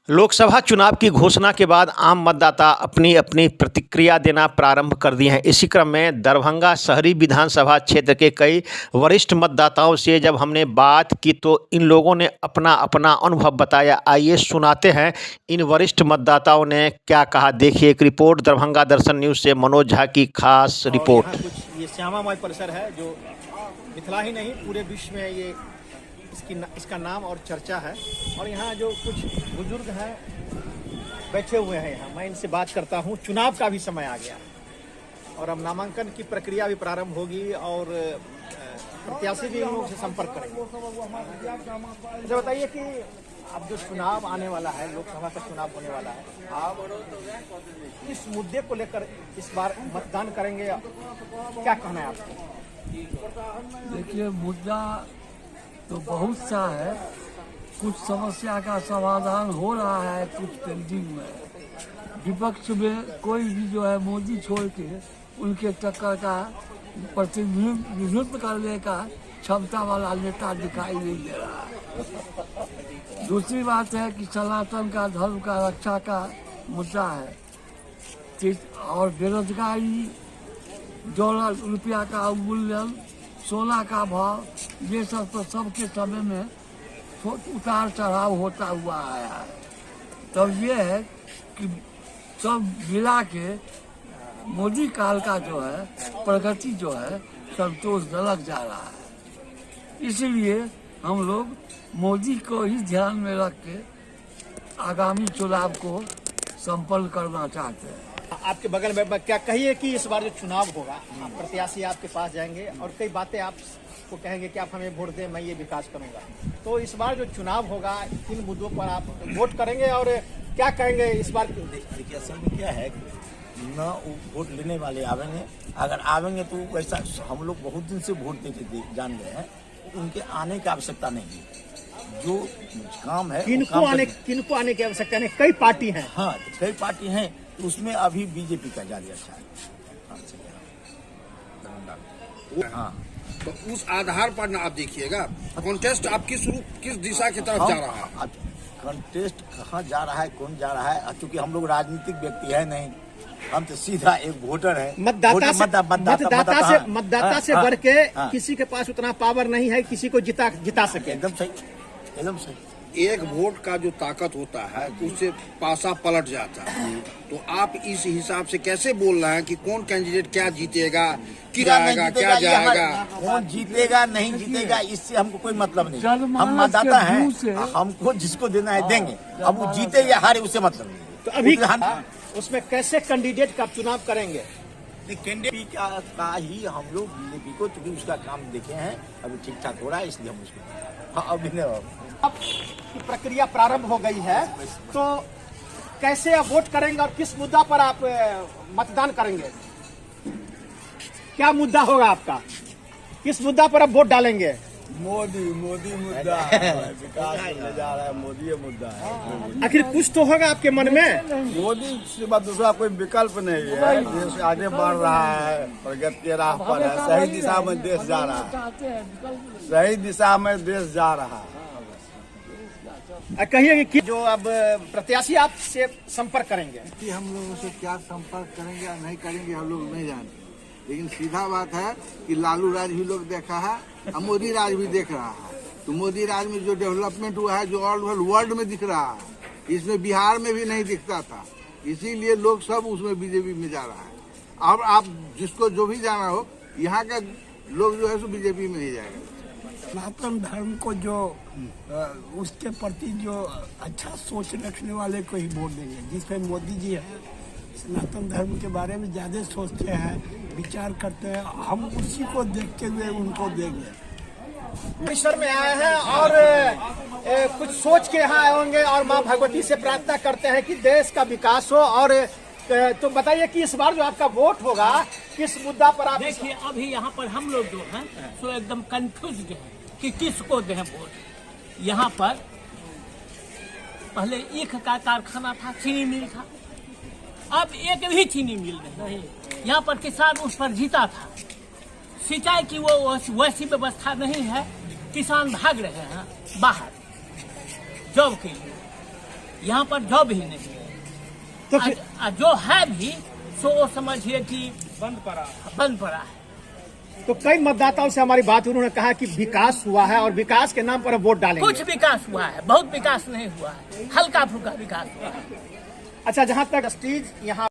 लोकसभा चुनाव की घोषणा के बाद आम मतदाता अपनी अपनी प्रतिक्रिया देना प्रारंभ कर दिए हैं। इसी क्रम में दरभंगा शहरी विधानसभा क्षेत्र के कई वरिष्ठ मतदाताओं से जब हमने बात की तो इन लोगों ने अपना अपना अनुभव बताया। आइए सुनाते हैं इन वरिष्ठ मतदाताओं ने क्या कहा। देखिए एक रिपोर्ट दरभंगा दर्शन न्यूज़ से मनोज झा की खास रिपोर्ट। कुछ ये श्यामामय परिसर है जो मिथिला ही नहीं पूरे विश्व में ये इसका नाम और चर्चा है। और यहाँ जो कुछ बुजुर्ग हैं बैठे हुए हैं, यहाँ मैं इनसे बात करता हूँ। चुनाव का भी समय आ गया और अब नामांकन की प्रक्रिया भी प्रारंभ होगी और प्रत्याशी भी इन लोगों से संपर्क करेंगे। मुझे बताइए कि अब जो चुनाव आने वाला है, लोकसभा का चुनाव होने वाला है, आप इस मुद्दे को लेकर इस बार मतदान करेंगे, क्या कहना है आपको? देखिए, मुद्दा तो बहुत सा है। कुछ समस्या का समाधान हो रहा है, कुछ पेंडिंग में। विपक्ष में कोई भी जो है मोदी छोड़ के उनके टक्कर का प्रतिनिधित्व करने का क्षमता वाला नेता दिखाई नहीं दे रहा है। दूसरी बात है कि सनातन का धर्म का रक्षा का मुद्दा है और बेरोजगारी, डॉलर रुपया का अवमूल्यन, सोना का भाव, ये सब तो सबके समय में उतार चढ़ाव होता हुआ आया है। तब ये है कि सब मिला के मोदी काल का जो है प्रगति जो है संतोषजनक जा रहा है। इसलिए हम लोग मोदी को ही ध्यान में रख के आगामी चुनाव को संपन्न करना चाहते हैं। आपके बगल में क्या कहिए कि इस बार जो चुनाव होगा, प्रत्याशी आपके पास जाएंगे और कई बातें आपको कहेंगे कि आप हमें वोट दें, मैं ये विकास करूंगा। तो इस बार जो चुनाव होगा किन मुद्दों पर आप वोट करेंगे और क्या कहेंगे इस बार? देखिए असल में क्या है न वोट लेने वाले आवेंगे, अगर आवेंगे तो वैसा हम लोग बहुत दिन से वोट देते जान गए हैं, उनके आने की आवश्यकता नहीं है। जो काम है किनको आने की आवश्यकता नहीं। कई पार्टी हैं। हाँ, कई पार्टी हैं, उसमें अभी बीजेपी का ज्यादा अच्छा है। हाँ, तो उस आधार पर ना आप देखिएगा कॉन्टेस्ट आप किस दिशा की तरफ जा रहा है। कॉन्टेस्ट कहाँ जा रहा है, कौन जा रहा है, क्योंकि हम लोग राजनीतिक व्यक्ति है नहीं, हम तो सीधा एक वोटर है। मतदाता से बढ़ के किसी के पास उतना पावर नहीं है किसी को जिता सके। एकदम सही, एकदम सही। एक वोट का जो ताकत होता है उससे पासा पलट जाता है। तो आप इस हिसाब से कैसे बोल रहे हैं कि कौन कैंडिडेट क्या जीतेगा, क्या जाएगा? कौन जीतेगा नहीं जीतेगा इससे हमको कोई मतलब नहीं। हम मतदाता हैं, हमको जिसको देना है देंगे। अब वो जीते या हारे उससे मतलब नहीं। तो अभी उसमें कैसे कैंडिडेट का चुनाव करेंगे? कैंडिडेट का ही हम लोग बीजेपी को, क्योंकि उसका काम देखे हैं अभी ठीक ठाक हो रहा है, इसलिए हम उसको अभी अब की प्रक्रिया प्रारंभ हो गई है, तो कैसे आप वोट करेंगे और किस मुद्दा पर आप मतदान करेंगे? क्या मुद्दा होगा आपका? किस मुद्दा पर आप वोट डालेंगे? मोदी मुद्दा है, विकास होने जा रहा है, मोदी मुद्दा है। आखिर कुछ तो होगा आपके मन में। मोदी से बाद दूसरा कोई विकल्प नहीं है। देश आगे बढ़ रहा है, प्रगति के राह पर है, सही दिशा में देश जा रहा है, सही दिशा में देश जा रहा है। कहिए कि जो अब प्रत्याशी आपसे संपर्क करेंगे कि हम लोगों से क्या संपर्क करेंगे या नहीं करेंगे हम लोग नहीं जानते, लेकिन सीधा बात है कि लालू राज भी लोग देखा है और मोदी राज भी देख रहा है। तो मोदी राज में जो डेवलपमेंट हुआ है, जो ऑल वर्ल्ड में दिख रहा है, इसमें बिहार में भी नहीं दिखता था। इसीलिए लोग सब उसमें बीजेपी में जा रहा है। अब आप जिसको जो भी जाना हो, यहाँ का लोग जो है सो बीजेपी में नहीं जाएगा। सनातन धर्म को जो उसके प्रति जो अच्छा सोच रखने वाले को ही वोट देंगे। जिसमें मोदी जी है, सनातन धर्म के बारे में ज्यादा सोचते हैं, विचार करते हैं, हम उसी को देखते हुए उनको देंगे। परिसर में आए हैं और कुछ सोच के यहाँ आए होंगे और माँ भगवती से प्रार्थना करते हैं कि देश का विकास हो। और तो बताइए कि इस बार जो आपका वोट होगा किस मुद्दा पर आप? देखिए अभी यहाँ पर हम लोग जो हैं सो एकदम कंफ्यूज है कि किसको दें वोट। यहाँ पर पहले ईख का कारखाना था, चीनी मिल था, अब एक भी चीनी मिल नहीं। यहाँ पर किसान उस पर जीता था। सिंचाई की वो वैसी व्यवस्था नहीं है, किसान भाग रहे हैं बाहर जॉब के लिए। यहाँ पर जॉब ही नहीं है। तो फिर जो है भी सो वो समझिए कि बंद पड़ा है। तो कई मतदाताओं से हमारी बात हुई, उन्होंने कहा कि विकास हुआ है और विकास के नाम पर हम वोट डालेंगे। कुछ विकास हुआ है, बहुत विकास नहीं हुआ है, हल्का फुल्का विकास हुआ है। अच्छा, जहाँ तक स्टेज यहाँ